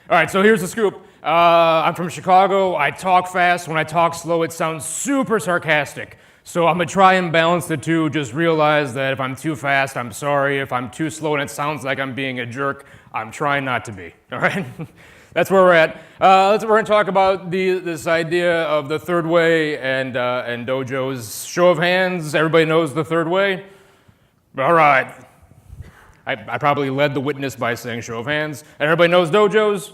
All right, so here's the scoop. I'm from Chicago. I talk fast. When I talk slow, it sounds super sarcastic. So I'm going to try and balance the two. Just realize that if I'm too fast, I'm sorry. If I'm too slow and it sounds like I'm being a jerk, I'm trying not to be. All right? That's where we're at. We're going to talk about this idea of the third way and Dojos. Show of hands. Everybody knows the third way? All right. I probably led the witness by saying show of hands. Everybody knows Dojos?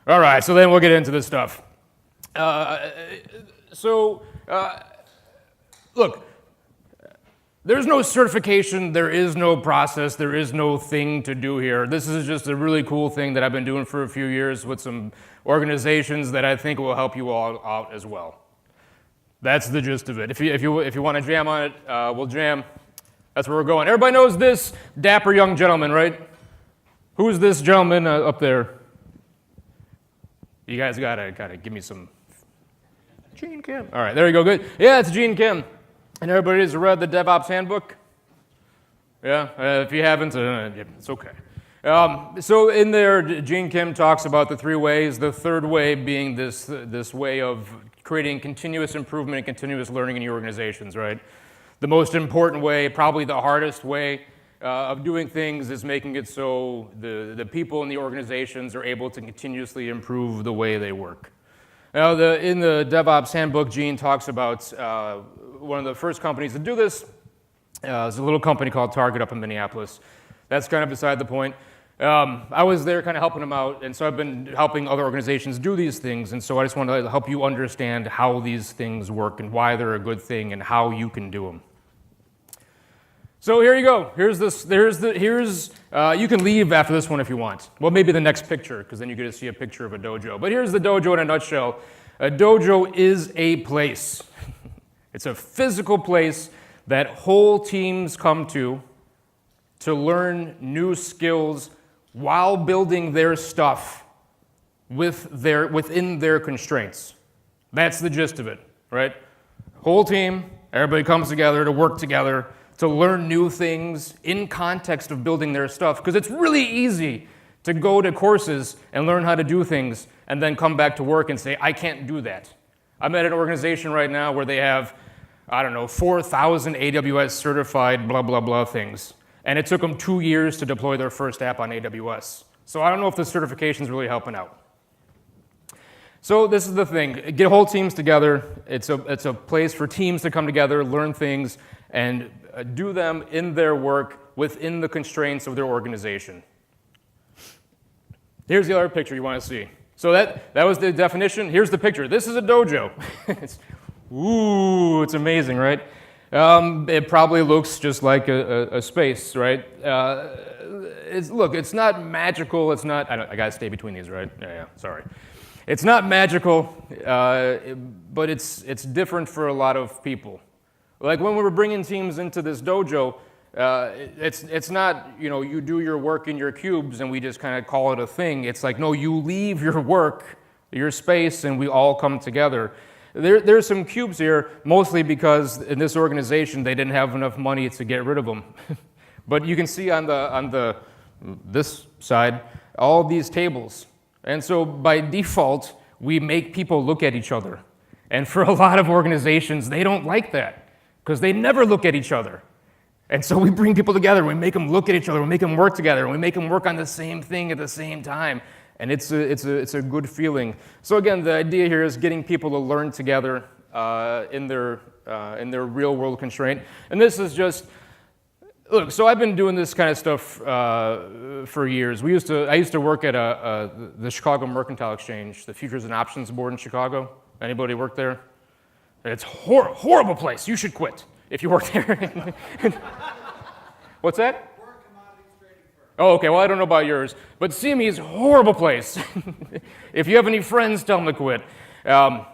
All right, so then we'll get into this stuff. Look, there's no certification, there is no process, there is no thing to do here. This is just a really cool thing that I've been doing for a few years with some organizations that I think will help you all out as well. That's the gist of it. If you want to jam on it, we'll jam. That's where we're going. Everybody knows this dapper young gentleman, right? Who's this gentleman up there? You guys gotta give me some. Gene Kim. All right, there you go. Good. Yeah, it's Gene Kim. And everybody has read the DevOps Handbook. Yeah, if you haven't, it's okay. So in there, Gene Kim talks about the three ways. The third way being this way of creating continuous improvement and continuous learning in your organizations, right? The most important way, probably the hardest way of doing things is making it so the people in the organizations are able to continuously improve the way they work. Now, in the DevOps Handbook, Gene talks about one of the first companies to do this. It's a little company called Target up in Minneapolis. That's kind of beside the point. I was there kind of helping them out, and so I've been helping other organizations do these things, and so I just want to help you understand how these things work and why they're a good thing and how you can do them. So here you go. You can leave after this one if you want. Well, maybe the next picture, because then you get to see a picture of a dojo. But here's the dojo in a nutshell. A dojo is a place. It's a physical place that whole teams come to learn new skills while building their stuff within their constraints. That's the gist of it, right? Whole team, everybody comes together to work together to learn new things in context of building their stuff, because it's really easy to go to courses and learn how to do things and then come back to work and say, I can't do that. I'm at an organization right now where they have, 4,000 AWS certified blah, blah, blah things. And it took them 2 years to deploy their first app on AWS. So I don't know if the certification's really helping out. So this is the thing. Get whole teams together. It's a place for teams to come together, learn things, and do them in their work within the constraints of their organization. Here's the other picture you want to see. So that was the definition. Here's the picture. This is a dojo. It's amazing, right? It probably looks just like a space, right? It's not magical. It's not. I gotta stay between these, right? Yeah. Sorry. It's not magical, but it's different for a lot of people. Like when we were bringing teams into this dojo, it's not, you do your work in your cubes and we just kind of call it a thing. It's like, no, you leave your work, your space, and we all come together. There's some cubes here, mostly because in this organization they didn't have enough money to get rid of them. But you can see on this side all these tables. And so by default, we make people look at each other. And for a lot of organizations, they don't like that, because they never look at each other. And so we bring people together, we make them look at each other, we make them work together, and we make them work on the same thing at the same time. And it's a good feeling. So again, the idea here is getting people to learn together in their real world constraint. And this is just, look, so I've been doing this kind of stuff for years. I used to work at the Chicago Mercantile Exchange, the Futures and Options Board in Chicago. Anybody work there? It's a horrible place. You should quit if you work there. What's that? We're a commodities trading firm. Oh, okay. Well, I don't know about yours, but CME is a horrible place. If you have any friends, tell them to quit. I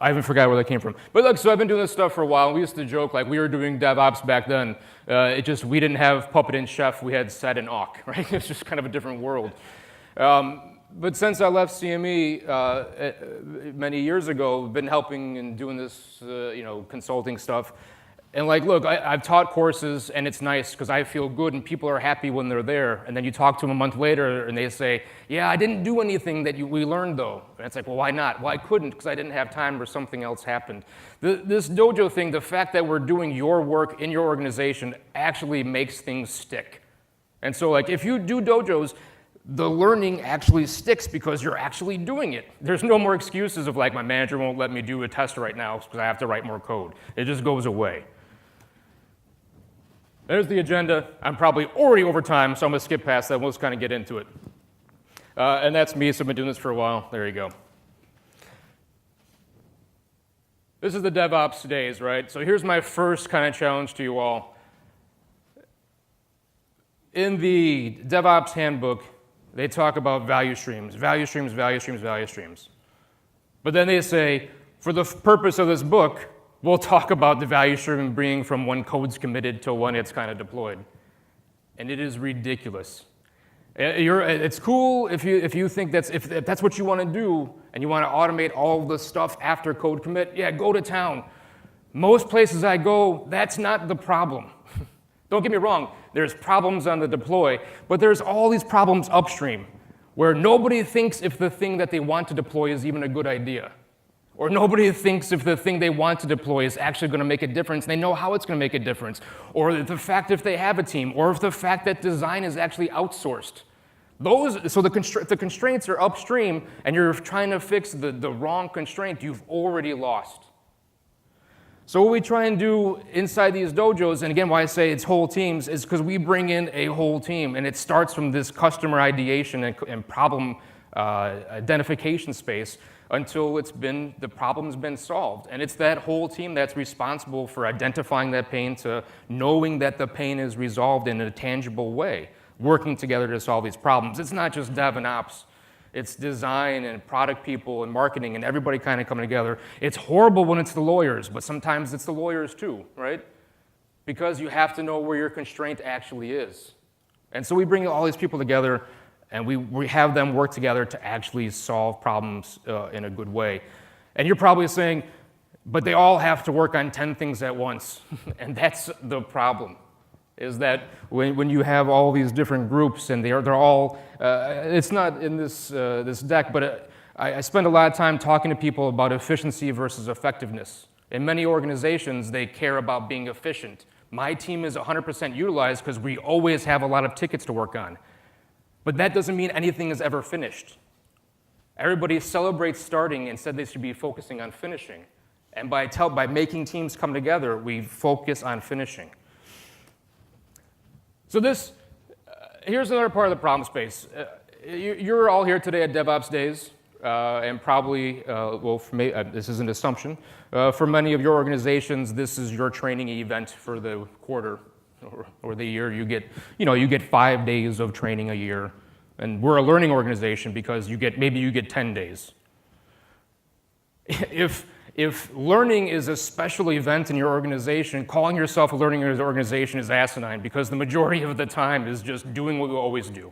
even forgot where that came from. But look, so I've been doing this stuff for a while. We used to joke like we were doing DevOps back then. We didn't have Puppet and Chef. We had Set and Awk, right? It's just kind of a different world. But since I left CME many years ago, I've been helping and doing this, consulting stuff. And like, look, I've taught courses and it's nice because I feel good and people are happy when they're there. And then you talk to them a month later and they say, yeah, I didn't do anything that we learned though. And it's like, well, why not? Well, I couldn't because I didn't have time or something else happened. This dojo thing, the fact that we're doing your work in your organization actually makes things stick. And so like, if you do dojos, the learning actually sticks because you're actually doing it. There's no more excuses of like, my manager won't let me do a test right now because I have to write more code. It just goes away. There's the agenda. I'm probably already over time, so I'm going to skip past that. We'll just kind of get into it. And that's me, so I've been doing this for a while. There you go. This is the DevOps days, right? So here's my first kind of challenge to you all. In the DevOps Handbook, they talk about value streams, value streams, value streams, value streams. But then they say, for the purpose of this book, we'll talk about the value stream being from when code's committed to when it's kind of deployed. And it is ridiculous. It's cool if you think if that's what you want to do and you want to automate all the stuff after code commit, yeah, go to town. Most places I go, that's not the problem. Don't get me wrong, there's problems on the deploy, but there's all these problems upstream where nobody thinks if the thing that they want to deploy is even a good idea. Or nobody thinks if the thing they want to deploy is actually going to make a difference, and they know how it's going to make a difference. Or the fact if they have a team, or if the fact that design is actually outsourced. So the constraints are upstream, and you're trying to fix the wrong constraint, you've already lost. So what we try and do inside these dojos, and again, why I say it's whole teams, is because we bring in a whole team, and it starts from this customer ideation and problem identification space until the problem's been solved. And it's that whole team that's responsible for identifying that pain to knowing that the pain is resolved in a tangible way, working together to solve these problems. It's not just dev and ops. It's design and product people and marketing and everybody kind of coming together. It's horrible when it's the lawyers, but sometimes it's the lawyers too, right? Because you have to know where your constraint actually is. And so we bring all these people together and we have them work together to actually solve problems in a good way. And you're probably saying, but they all have to work on 10 things at once. And that's the problem, is that when you have all these different groups and they're all, it's not in this deck, but I spend a lot of time talking to people about efficiency versus effectiveness. In many organizations, they care about being efficient. My team is 100% utilized because we always have a lot of tickets to work on. But that doesn't mean anything is ever finished. Everybody celebrates starting and said they should be focusing on finishing. And by making teams come together, we focus on finishing. So here's another part of the problem space. You're all here today at DevOps Days, and probably, for me, this is an assumption, for many of your organizations, this is your training event for the quarter or the year. You get 5 days of training a year, and we're a learning organization because maybe you get 10 days. If learning is a special event in your organization, calling yourself a learning organization is asinine because the majority of the time is just doing what we always do.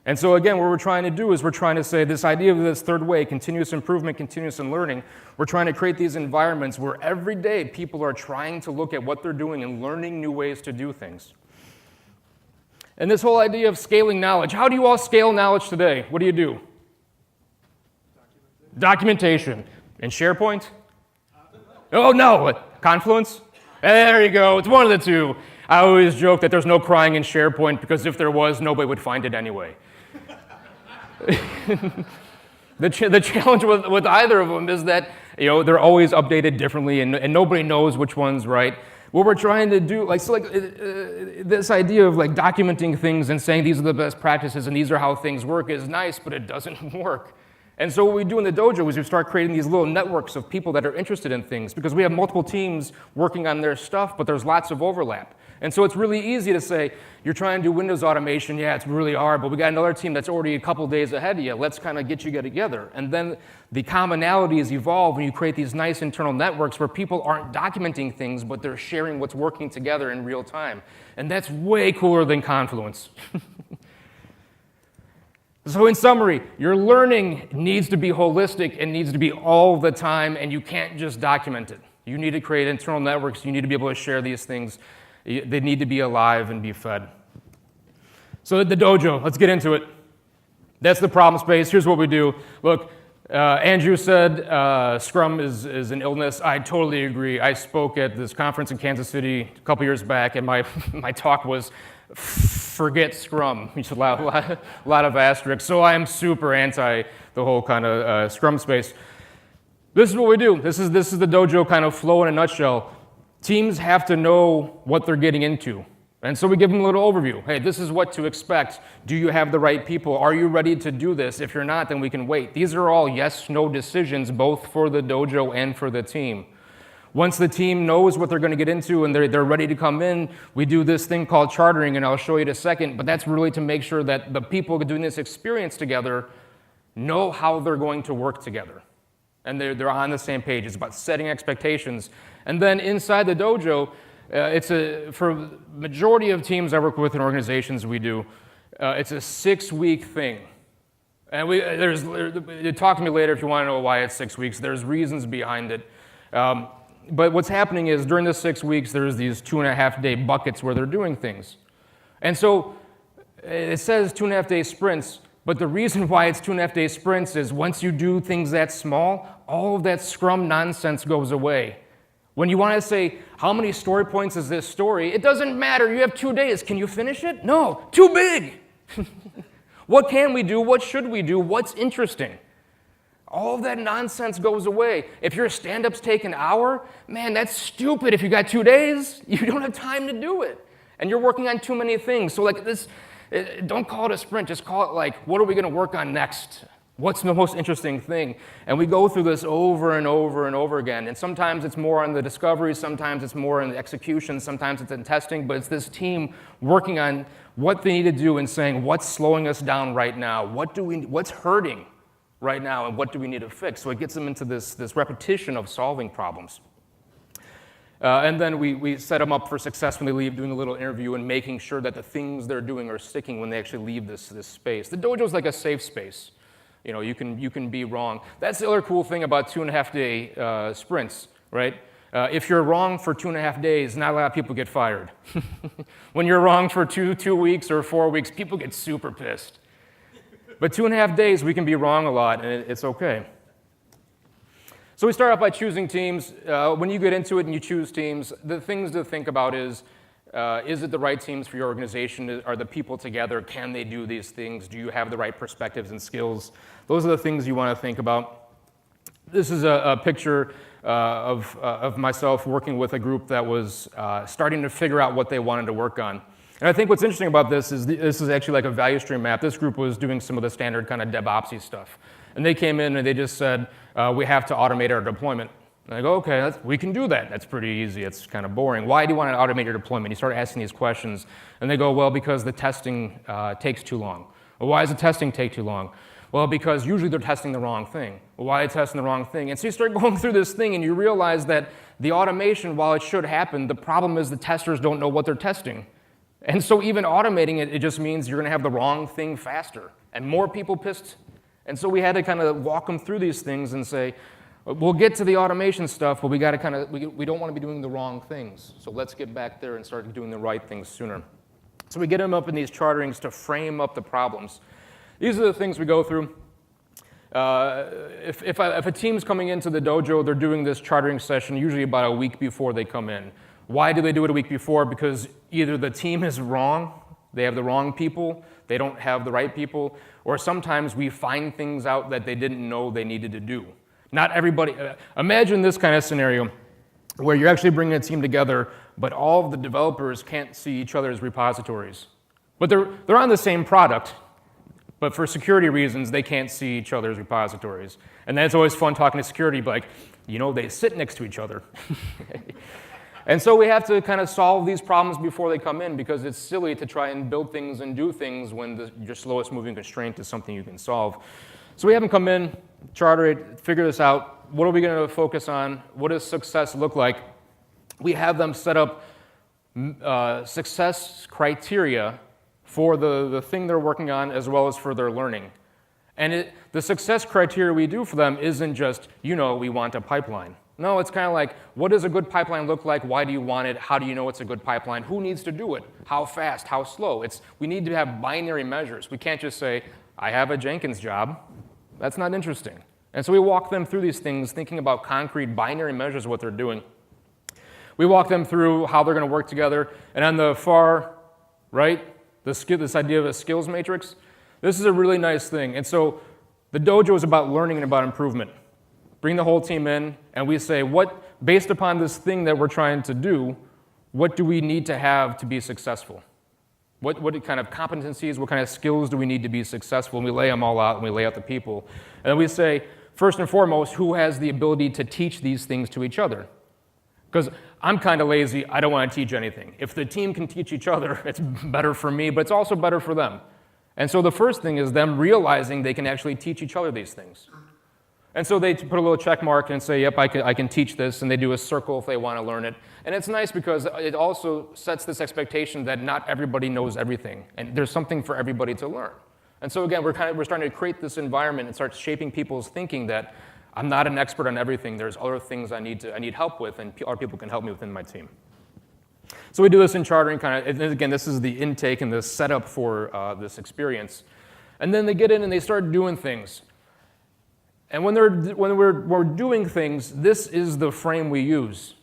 And so again, what we're trying to do is we're trying to say this idea of this third way, continuous improvement, continuous learning, we're trying to create these environments where every day people are trying to look at what they're doing and learning new ways to do things. And this whole idea of scaling knowledge, how do you all scale knowledge today? What do you do? Documentation. In SharePoint? Oh no, Confluence? There you go, it's one of the two. I always joke that there's no crying in SharePoint because if there was, nobody would find it anyway. The challenge with either of them is that they're always updated differently and nobody knows which one's right. What we're trying to do, this idea of documenting things and saying these are the best practices and these are how things work is nice, but it doesn't work. And so what we do in the dojo is we start creating these little networks of people that are interested in things because we have multiple teams working on their stuff, but there's lots of overlap. And so it's really easy to say, you're trying to do Windows automation, yeah, it's really hard, but we got another team that's already a couple days ahead of you. Let's kind of get you together. And then the commonalities evolve when you create these nice internal networks where people aren't documenting things, but they're sharing what's working together in real time. And that's way cooler than Confluence. So in summary, your learning needs to be holistic and needs to be all the time, and you can't just document it. You need to create internal networks. You need to be able to share these things. They need to be alive and be fed. So the dojo, let's get into it. That's the problem space. Here's what we do. Look, Andrew said Scrum is an illness. I totally agree. I spoke at this conference in Kansas City a couple years back, and my talk was, forget Scrum. Just a lot of asterisks. So I am super anti the whole kind of Scrum space. This is what we do. This is the dojo kind of flow in a nutshell. Teams have to know what they're getting into. And so we give them a little overview. Hey, this is what to expect. Do you have the right people? Are you ready to do this? If you're not, then we can wait. These are all yes/no decisions, both for the dojo and for the team. Once the team knows what they're going to get into and they're ready to come in, we do this thing called chartering, and I'll show you in a second, but that's really to make sure that the people doing this experience together know how they're going to work together. And they're on the same page. It's about setting expectations. And then inside the dojo, for majority of teams I work with and organizations we do, it's a 6-week thing. And talk to me later if you want to know why it's 6 weeks. There's reasons behind it. But what's happening is during the 6 weeks, there's these 2.5-day buckets where they're doing things. And so it says 2.5-day sprints, but the reason why it's 2.5-day sprints is once you do things that small, all of that Scrum nonsense goes away. When you want to say, how many story points is this story? It doesn't matter. You have 2 days. Can you finish it? No. Too big. What can we do? What should we do? What's interesting? All of that nonsense goes away. If your stand-ups take an hour, man, that's stupid. If you got 2 days, you don't have time to do it. And you're working on too many things. So like this, don't call it a sprint. Just call it like, what are we going to work on next? What's the most interesting thing? And we go through this over and over and over again. And sometimes it's more on the discovery, sometimes it's more in the execution, sometimes it's in testing, but it's this team working on what they need to do and saying, what's slowing us down right now? What's hurting right now, and what do we need to fix? So it gets them into this repetition of solving problems. And then we set them up for success when they leave, doing a little interview and making sure that the things they're doing are sticking when they actually leave this space. The dojo is like a safe space. You know, you can be wrong. That's the other cool thing about 2.5-day sprints, right? If you're wrong for 2.5 days, not a lot of people get fired. When you're wrong for two weeks or 4 weeks, people get super pissed. But 2.5 days, we can be wrong a lot, and it's okay. So we start out by choosing teams. When you get into it and you choose teams, the things to think about is it the right teams for your organization? Are the people together? Can they do these things? Do you have the right perspectives and skills? Those are the things you want to think about. This is a picture of myself working with a group that was starting to figure out what they wanted to work on. And I think what's interesting about this is actually like a value stream map. This group was doing some of the standard kind of DevOpsy stuff. And they came in and they just said, we have to automate our deployment. And I go, okay, we can do that. That's pretty easy. It's kind of boring. Why do you want to automate your deployment? You start asking these questions. And they go, well, because the testing takes too long. Well, why does the testing take too long? Well, because usually they're testing the wrong thing. Well, why are they testing the wrong thing? And so you start going through this thing and you realize that the automation, while it should happen, the problem is the testers don't know what they're testing. And so even automating it just means you're going to have the wrong thing faster. And more people pissed. And so we had to kind of walk them through these things and say, we'll get to the automation stuff, but we got to we don't want to be doing the wrong things. So let's get back there and start doing the right things sooner. So we get them up in these charterings to frame up the problems. These are the things we go through. If a team's coming into the dojo, they're doing this chartering session usually about a week before they come in. Why do they do it a week before? Because either the team is wrong, they have the wrong people, they don't have the right people, or sometimes we find things out that they didn't know they needed to do. Not everybody, imagine this kind of scenario where you're actually bringing a team together, but all of the developers can't see each other's repositories. But they're on the same product, but for security reasons, they can't see each other's repositories. And then it's always fun talking to security, but like, you know, they sit next to each other. And so we have to kind of solve these problems before they come in because it's silly to try and build things and do things when your slowest moving constraint is something you can solve. So we have them come in, charter it, figure this out. What are we going to focus on? What does success look like? We have them set up success criteria for the thing they're working on as well as for their learning. And the success criteria we do for them isn't just, we want a pipeline. No, it's kind of like, what does a good pipeline look like? Why do you want it? How do you know it's a good pipeline? Who needs to do it? How fast? How slow? We need to have binary measures. We can't just say, I have a Jenkins job. That's not interesting. And so we walk them through these things, thinking about concrete binary measures of what they're doing. We walk them through how they're going to work together. And on the far right, this idea of a skills matrix, this is a really nice thing. And so the dojo is about learning and about improvement. Bring the whole team in, and we say, based upon this thing that we're trying to do, what do we need to have to be successful? What kind of competencies, what kind of skills do we need to be successful? And we lay them all out, and we lay out the people. And then we say, first and foremost, who has the ability to teach these things to each other? Because I'm kind of lazy, I don't want to teach anything. If the team can teach each other, it's better for me, but it's also better for them. And so the first thing is them realizing they can actually teach each other these things. And so they put a little check mark and say, yep, I can teach this, and they do a circle if they want to learn it. And it's nice because it also sets this expectation that not everybody knows everything, and there's something for everybody to learn. And so again, we're starting to create this environment and start shaping people's thinking that I'm not an expert on everything. There's other things I need help with, and other people can help me within my team. So we do this in chartering, and again, this is the intake and the setup for this experience. And then they get in and they start doing things. And when we're doing things, this is the frame we use.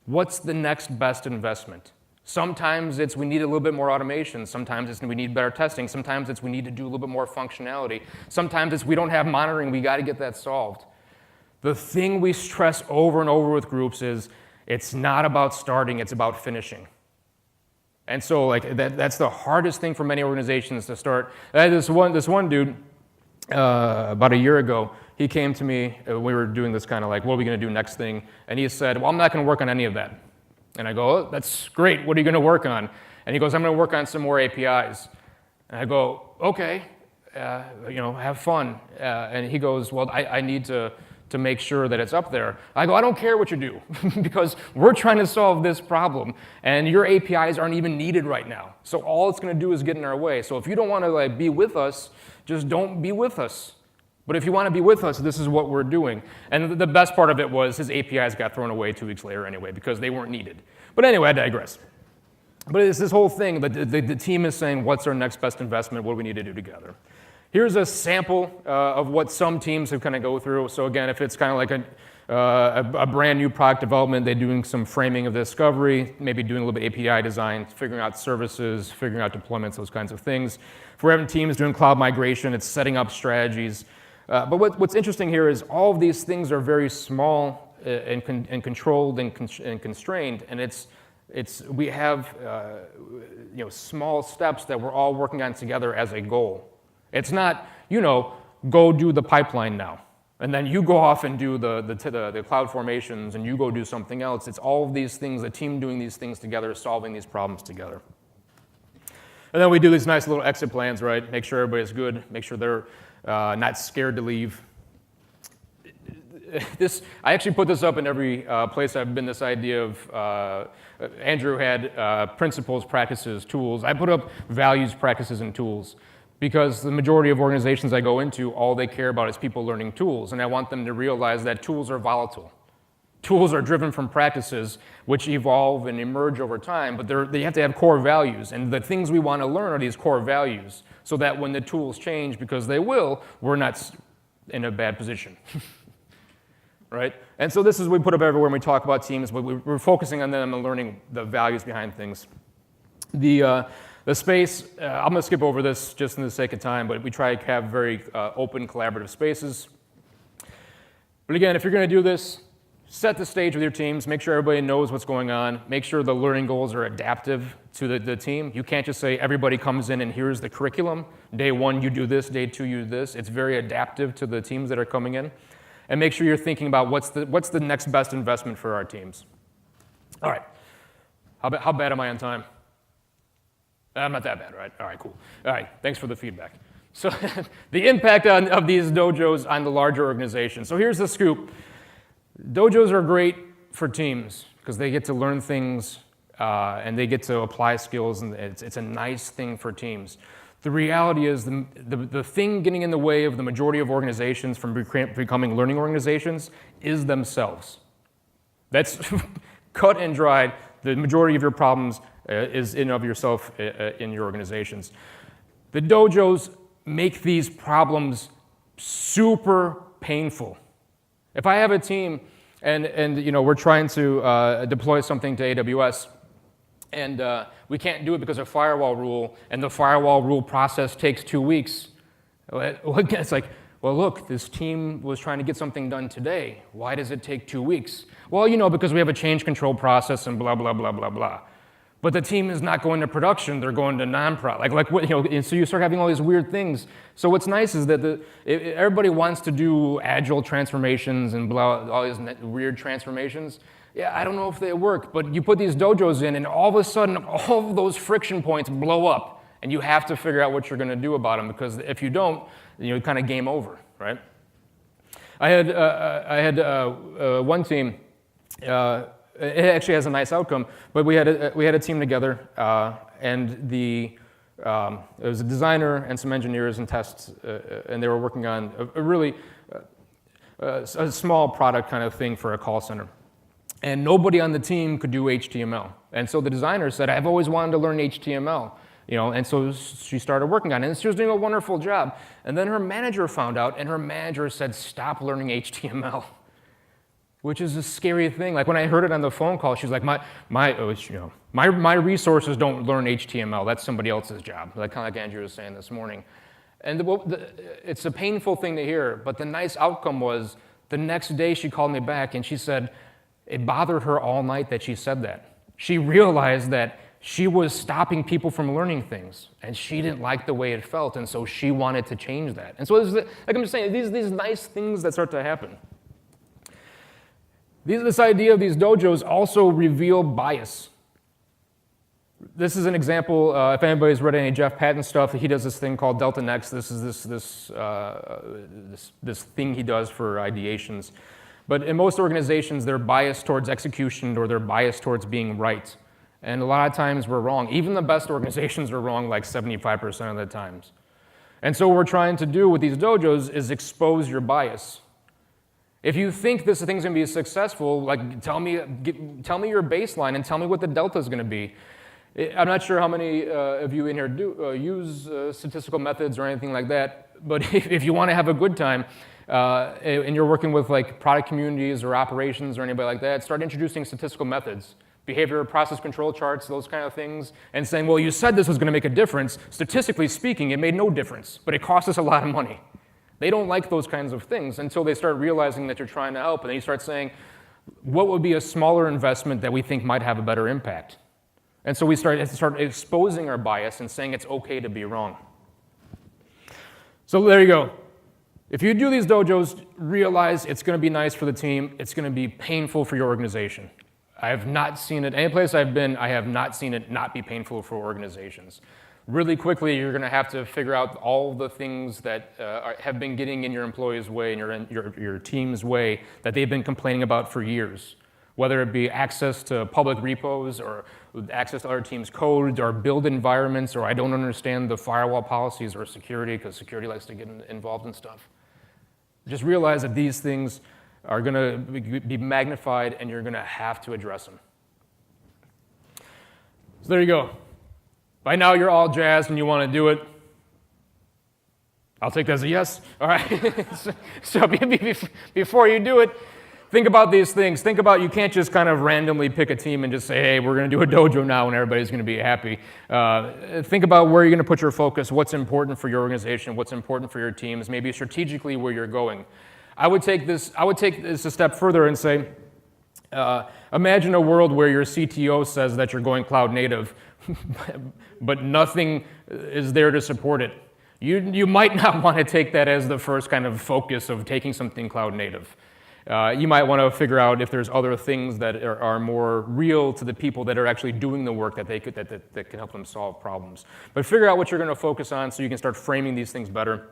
What's the next best investment? Sometimes it's we need a little bit more automation. Sometimes it's we need better testing. Sometimes it's we need to do a little bit more functionality. Sometimes it's we don't have monitoring. We got to get that solved. The thing we stress over and over with groups is it's not about starting, it's about finishing. And so that's the hardest thing for many organizations to start. This one dude, about a year ago, he came to me, we were doing this kind of like, what are we going to do next thing? And he said, well, I'm not going to work on any of that. And I go, oh, that's great, what are you going to work on? And he goes, I'm going to work on some more APIs. And I go, okay, have fun. And he goes, well, I need to make sure that it's up there. I go, I don't care what you do, because we're trying to solve this problem, and your APIs aren't even needed right now. So all it's going to do is get in our way. So if you don't want to be with us, just don't be with us. But if you want to be with us, this is what we're doing. And the best part of it was his APIs got thrown away 2 weeks later anyway, because they weren't needed. But anyway, I digress. But it's this whole thing that the team is saying, what's our next best investment? What do we need to do together? Here's a sample of what some teams have kind of go through. So again, if it's kind of like a brand new product development, they're doing some framing of discovery, maybe doing a little bit API design, figuring out services, figuring out deployments, those kinds of things. If we're having teams doing cloud migration, it's setting up strategies. But what's interesting here is all of these things are very small and controlled and constrained, and we have small steps that we're all working on together as a goal. It's not, go do the pipeline now, and then you go off and do the cloud formations, and you go do something else. It's all of these things, the team doing these things together, solving these problems together. And then we do these nice little exit plans, right? Make sure everybody's good, make sure they're not scared to leave. I actually put this up in every place I've been, this idea of, Andrew had principles, practices, tools. I put up values, practices, and tools. Because the majority of organizations I go into, all they care about is people learning tools. And I want them to realize that tools are volatile. Tools are driven from practices which evolve and emerge over time, but they have to have core values. And the things we want to learn are these core values, so that when the tools change, because they will, we're not in a bad position. Right? And so this is what we put up everywhere when we talk about teams, but we're focusing on them and learning the values behind things. The space, I'm going to skip over this just in the sake of time, but we try to have very open, collaborative spaces. But again, if you're going to do this, set the stage with your teams, make sure everybody knows what's going on, make sure the learning goals are adaptive to the team. You can't just say everybody comes in and here's the curriculum. Day 1, you do this, day 2, you do this. It's very adaptive to the teams that are coming in. And make sure you're thinking about what's the next best investment for our teams. All right, how bad am I on time? I'm not that bad, right? All right, cool. All right, thanks for the feedback. So the impact of these dojos on the larger organization. So here's the scoop. Dojos are great for teams because they get to learn things and they get to apply skills, and it's a nice thing for teams. The reality is the thing getting in the way of the majority of organizations from becoming learning organizations is themselves. That's cut and dried. The majority of your problems is in of yourself in your organizations. The dojos make these problems super painful. If I have a team and we're trying to deploy something to AWS, and we can't do it because of firewall rule, and the firewall rule process takes 2 weeks, it's like, well, look, this team was trying to get something done today. Why does it take 2 weeks? Well, because we have a change control process and blah, blah, blah, blah, blah. But the team is not going to production, they're going to non-prod. So you start having all these weird things. So what's nice is that everybody wants to do agile transformations and blah, all these weird transformations. Yeah, I don't know if they work, but you put these dojos in and all of a sudden, all of those friction points blow up and you have to figure out what you're gonna do about them, because if you don't, kind of game over, right? I had one team, it actually has a nice outcome, but we had a team together, and it was a designer and some engineers and tests, and they were working on a really small product kind of thing for a call center. And nobody on the team could do HTML. And so the designer said, I've always wanted to learn HTML. And so she started working on it, and she was doing a wonderful job. And then her manager found out, and her manager said, stop learning HTML. Which is a scary thing. Like when I heard it on the phone call, she's like, my resources don't learn HTML. That's somebody else's job. Kind of like Andrew was saying this morning. And it's a painful thing to hear, but the nice outcome was the next day she called me back and she said it bothered her all night that she said that. She realized that she was stopping people from learning things, and she didn't like the way it felt, and so she wanted to change that. And so, like I'm just saying, these nice things that start to happen. This idea of these dojos also reveal bias. This is an example, if anybody's read any Jeff Patton stuff, he does this thing called Delta Next. This is this thing he does for ideations. But in most organizations, they're biased towards execution, or they're biased towards being right. And a lot of times we're wrong. Even the best organizations are wrong like 75% of the times. And so what we're trying to do with these dojos is expose your bias. If you think this thing's gonna be successful, tell me your baseline and tell me what the delta is gonna be. I'm not sure how many of you in here do use statistical methods or anything like that, but if you wanna have a good time, and you're working with product communities or operations or anybody like that, start introducing statistical methods. Behavior process control charts, those kind of things, and saying, well, you said this was gonna make a difference. Statistically speaking, it made no difference, but it cost us a lot of money. They don't like those kinds of things until they start realizing that you're trying to help, and then you start saying, what would be a smaller investment that we think might have a better impact? And so we start exposing our bias and saying it's okay to be wrong. So there you go. If you do these dojos, realize it's gonna be nice for the team, it's gonna be painful for your organization. I have not seen it, any place I've been, I have not seen it not be painful for organizations. Really quickly, you're gonna have to figure out all the things that have been getting in your employees' way and your team's way that they've been complaining about for years. Whether it be access to public repos or access to other teams' code or build environments, or I don't understand the firewall policies or security because security likes to get involved in stuff. Just realize that these things are going to be magnified, and you're going to have to address them. So there you go. By now, you're all jazzed and you want to do it. I'll take that as a yes. All right. So before you do it, think about these things. Think about, you can't just kind of randomly pick a team and just say, hey, we're going to do a dojo now and everybody's going to be happy. Think about where you're going to put your focus, what's important for your organization, what's important for your teams, maybe strategically where you're going. I would take this a step further and say, imagine a world where your CTO says that you're going cloud native, but nothing is there to support it. You might not want to take that as the first kind of focus of taking something cloud native. You might want to figure out if there's other things that are more real to the people that are actually doing the work that can help them solve problems. But figure out what you're going to focus on so you can start framing these things better.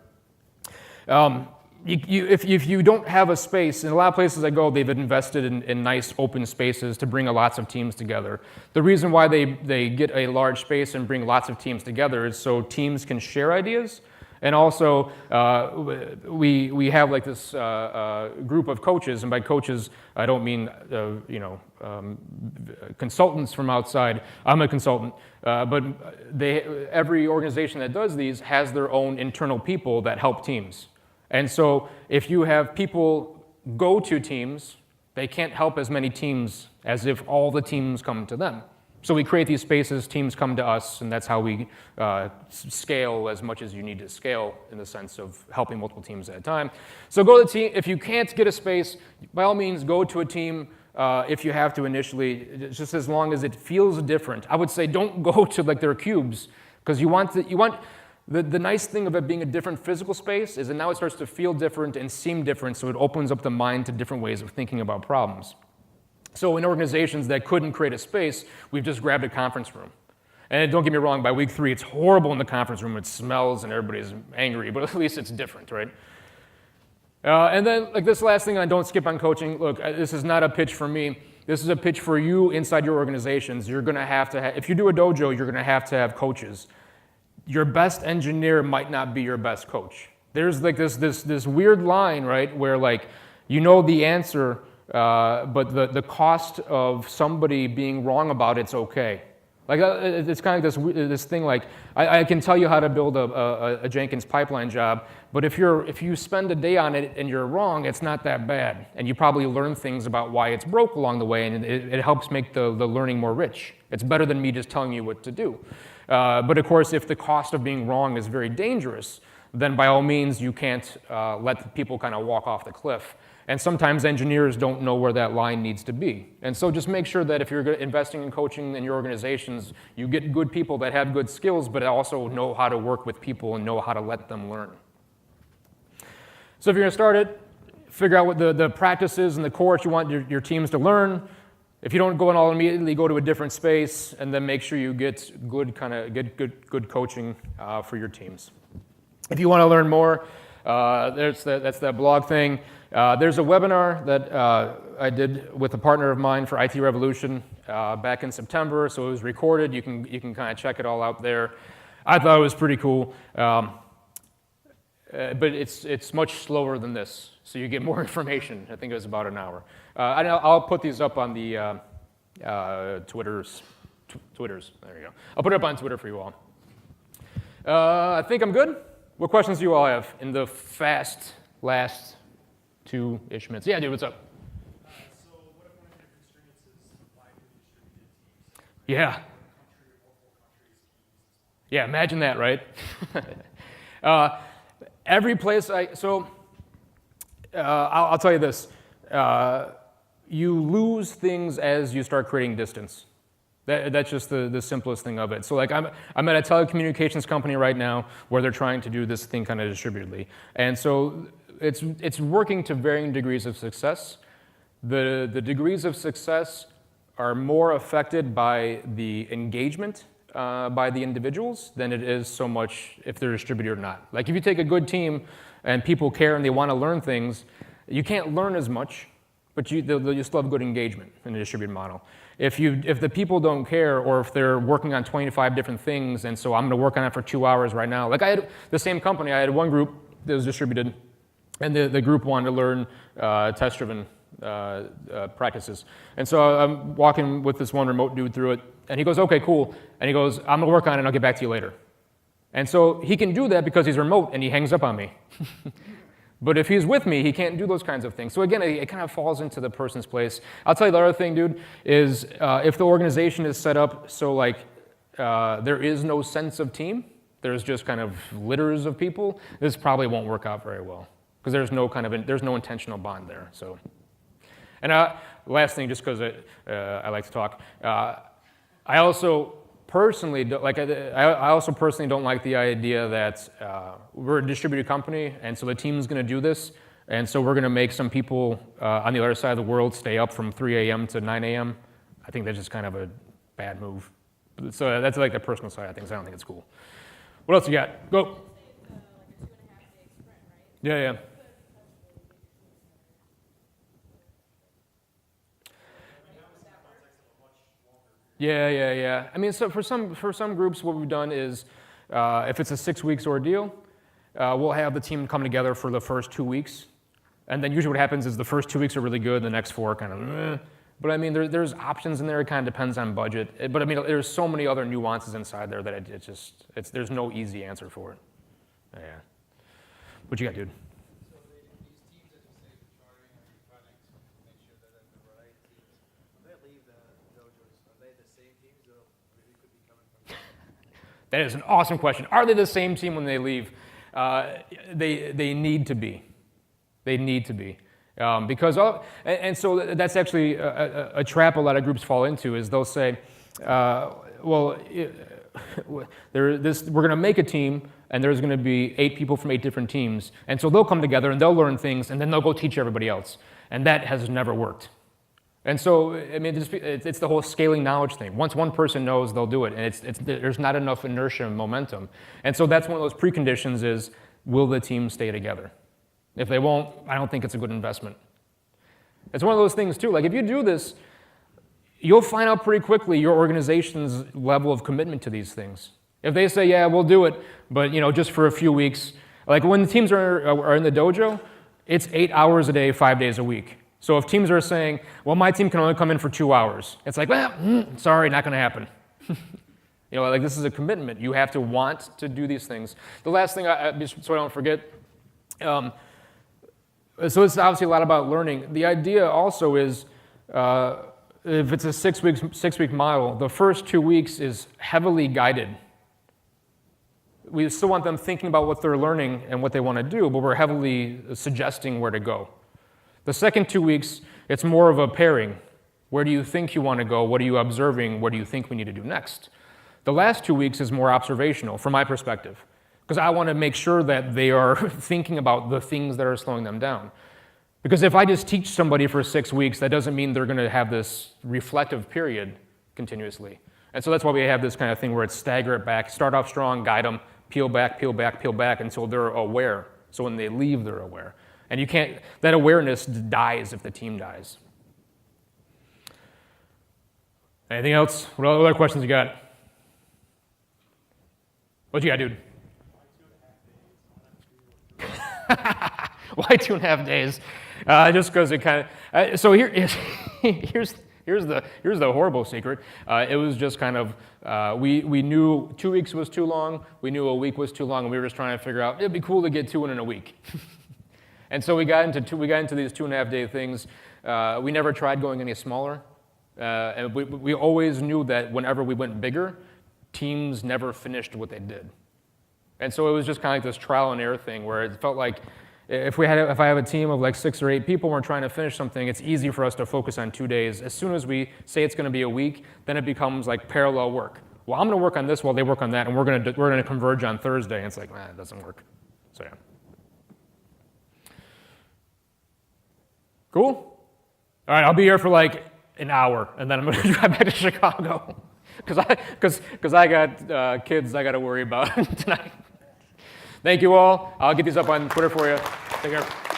If you don't have a space, in a lot of places I go, they've invested in nice open spaces to bring lots of teams together. The reason why they get a large space and bring lots of teams together is so teams can share ideas, And also, we have like this group of coaches, and by coaches, I don't mean consultants from outside. I'm a consultant, but every organization that does these has their own internal people that help teams. And so, if you have people go to teams, they can't help as many teams as if all the teams come to them. So we create these spaces, teams come to us, and that's how we scale as much as you need to scale in the sense of helping multiple teams at a time. So go to the team. If you can't get a space, by all means, go to a team if you have to initially, just as long as it feels different. I would say don't go to like their cubes, because the nice thing of it being a different physical space is that now it starts to feel different and seem different, so it opens up the mind to different ways of thinking about problems. So in organizations that couldn't create a space, we've just grabbed a conference room. And don't get me wrong, by week 3, it's horrible in the conference room. It smells and everybody's angry, but at least it's different, right? And then like this last thing, I don't skip on coaching. Look, this is not a pitch for me. This is a pitch for you inside your organizations. You're gonna have to if you do a dojo, you're gonna have to have coaches. Your best engineer might not be your best coach. There's like this weird line, right, where like you know the answer, but the cost of somebody being wrong about it's okay. Like it's kind of like this thing like I can tell you how to build a Jenkins pipeline job, but if you spend a day on it and you're wrong, it's not that bad, and you probably learn things about why it's broke along the way, and it helps make the learning more rich. It's better than me just telling you what to do. But of course, if the cost of being wrong is very dangerous, then by all means you can't let people kind of walk off the cliff. And sometimes engineers don't know where that line needs to be. And so just make sure that if you're investing in coaching in your organizations, you get good people that have good skills, but also know how to work with people and know how to let them learn. So if you're going to start it, figure out what the practices and the core that you want your teams to learn. If you don't go in all immediately, go to a different space, and then make sure you get good coaching for your teams. If you want to learn more, that's that blog thing. There's a webinar that I did with a partner of mine for IT Revolution back in September, so it was recorded. You can kind of check it all out there. I thought it was pretty cool, but it's much slower than this, so you get more information. I think it was about an hour. I'll put these up on the Twitters. There you go. I'll put it up on Twitter for you all. I think I'm good. What questions do you all have in the fast last 2-ish minutes? Yeah, dude, what's up? So what if one of your constraints is widely distributed teams? Yeah. Country, multiple countries, teams. Yeah, imagine that, right? Every place I'll tell you this. You lose things as you start creating distance. That's just the simplest thing of it. So like I'm at a telecommunications company right now where they're trying to do this thing kind of distributedly. And so it's working to varying degrees of success. The degrees of success are more affected by the engagement by the individuals than it is so much if they're distributed or not. Like if you take a good team and people care and they want to learn things, you can't learn as much, but you still have good engagement in the distributed model. If the people don't care, or if they're working on 25 different things, and so I'm going to work on it for 2 hours right now. Like I had the same company, I had one group that was distributed, and the group wanted to learn test-driven practices. And so I'm walking with this one remote dude through it, and he goes, okay, cool. And he goes, I'm going to work on it, and I'll get back to you later. And so he can do that because he's remote, and he hangs up on me. But if he's with me, he can't do those kinds of things. So again, it kind of falls into the person's place. I'll tell you the other thing, dude, is if the organization is set up so like there is no sense of team, there's just kind of litters of people, this probably won't work out very well because there's no intentional bond there. So, and last thing, just because I like to talk, I also personally don't like the idea that we're a distributed company, and so the team's going to do this, and so we're going to make some people on the other side of the world stay up from 3 a.m. to 9 a.m. I think that's just kind of a bad move. So that's like the personal side of things. I don't think it's cool. What else you got? Go. Like a 2.5-day sprint, right? Yeah. Yeah. I mean, so for some groups, what we've done is, if it's a 6 weeks ordeal, we'll have the team come together for the first 2 weeks. And then usually what happens is the first 2 weeks are really good, the next 4 kind of, But I mean, there's options in there. It kind of depends on budget. But I mean, there's so many other nuances inside there that there's no easy answer for it. Yeah. What you got, dude? So these teams that you say you're charting or you're trying to make sure that they're the right teams, when they leave the dojos, are they the same teams or they could be coming from? That is an awesome question. Are they the same team when they leave? They need to be. They need to be. And so that's actually a trap a lot of groups fall into is they'll say, we're going to make a team and there's going to be 8 people from 8 different teams. And so they'll come together and they'll learn things and then they'll go teach everybody else. And that has never worked. And so, I mean, it's the whole scaling knowledge thing. Once one person knows, they'll do it. And there's not enough inertia and momentum. And so that's one of those preconditions is, will the team stay together? If they won't, I don't think it's a good investment. It's one of those things too, like if you do this, you'll find out pretty quickly your organization's level of commitment to these things. If they say, yeah, we'll do it, but just for a few weeks, like when the teams are in the dojo, it's 8 hours a day, 5 days a week. So if teams are saying, well, my team can only come in for 2 hours, it's like, well, sorry, not gonna happen. Like this is a commitment. You have to want to do these things. The last thing, so I don't forget, so it's obviously a lot about learning. The idea also is, if it's a 6-week model, the first 2 weeks is heavily guided. We still want them thinking about what they're learning and what they want to do, but we're heavily suggesting where to go. The second 2 weeks, it's more of a pairing. Where do you think you want to go? What are you observing? What do you think we need to do next? The last 2 weeks is more observational from my perspective, because I want to make sure that they are thinking about the things that are slowing them down. Because if I just teach somebody for 6 weeks, that doesn't mean they're going to have this reflective period continuously. And so that's why we have this kind of thing where it's stagger it back, start off strong, guide them, peel back, peel back, peel back until they're aware. So when they leave, they're aware. And that awareness dies if the team dies. Anything else? What other questions you got? What you got, dude? Why 2.5 days? Just because it kind of. So here's the horrible secret. It was just kind of we knew 2 weeks was too long. We knew a week was too long, and we were just trying to figure out it'd be cool to get 2 in a week. And so we got into these 2.5 day things. We never tried going any smaller, and we always knew that whenever we went bigger, teams never finished what they did. And so it was just kind of like this trial and error thing where it felt like if I have a team of like 6 or 8 people and we're trying to finish something, it's easy for us to focus on 2 days. As soon as we say it's going to be a week, then it becomes like parallel work. Well, I'm going to work on this while they work on that, and we're going to converge on Thursday. And it's like, it doesn't work. So yeah. Cool? All right, I'll be here for like an hour, and then I'm going to drive back to Chicago because I got kids I got to worry about tonight. Thank you all. I'll get these up on Twitter for you. Take care.